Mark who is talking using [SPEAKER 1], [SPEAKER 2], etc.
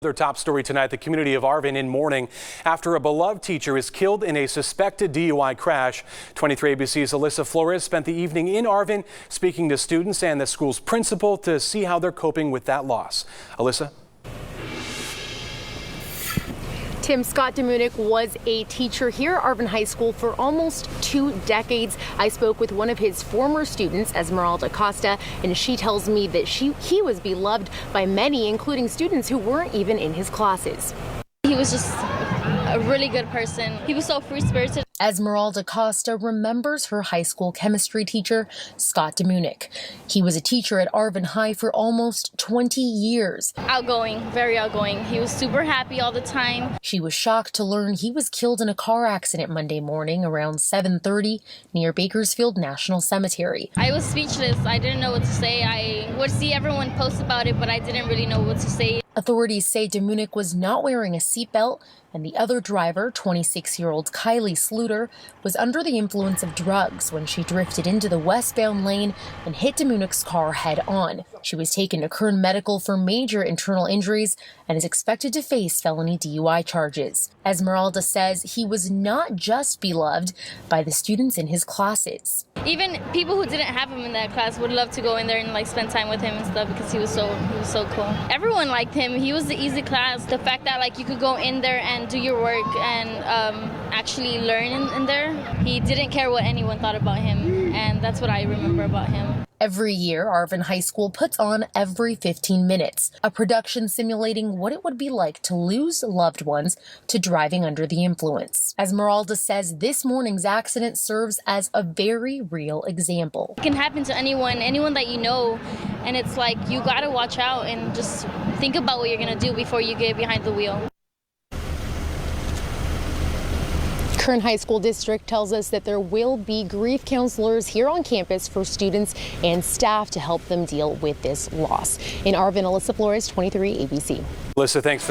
[SPEAKER 1] Their top story tonight, the community of Arvin in mourning after a beloved teacher is killed in a suspected DUI crash. 23 ABC's Alyssa Flores spent the evening in Arvin speaking to students and the school's principal to see how they're coping with that loss. Alyssa?
[SPEAKER 2] Scott Demunick was a teacher here at Arvin High School for almost 2 decades. I spoke with one of his former students, Esmeralda Costa, and she tells me that he was beloved by many, including students who weren't even in his classes.
[SPEAKER 3] He was just a really good person. He was so free-spirited.
[SPEAKER 2] Esmeralda Costa remembers her high school chemistry teacher, Scott Demunick. He was a teacher at Arvin High for almost 20 years.
[SPEAKER 3] Outgoing, very outgoing. He was super happy all the time.
[SPEAKER 2] She was shocked to learn he was killed in a car accident Monday morning around 7:30 near Bakersfield National Cemetery.
[SPEAKER 3] I was speechless. I didn't know what to say. I would see everyone post about it, but I didn't really know what to say.
[SPEAKER 2] Authorities say Demunick was not wearing a seatbelt, and the other driver, 26-year-old Kylie Sluter, was under the influence of drugs when she drifted into the westbound lane and hit Demunick's car head-on. She was taken to Kern Medical for major internal injuries and is expected to face felony DUI charges. Esmeralda says he was not just beloved by the students in his classes.
[SPEAKER 3] Even people who didn't have him in that class would love to go in there and spend time with him and stuff because he was so cool. Everyone liked him. He was the easy class. The fact that you could go in there and do your work and actually learn in there. He didn't care what anyone thought about him, and that's what I remember about him.
[SPEAKER 2] Every year, Arvin High School puts on Every 15 Minutes, a production simulating what it would be like to lose loved ones to driving under the influence. Esmeralda says this morning's accident serves as a very real example.
[SPEAKER 3] It can happen to anyone that you know, and it's you gotta watch out and just think about what you're gonna do before you get behind the wheel.
[SPEAKER 2] Kern High School District tells us that there will be grief counselors here on campus for students and staff to help them deal with this loss. In Arvin, Alyssa Flores, 23 ABC.
[SPEAKER 1] Alyssa, thanks for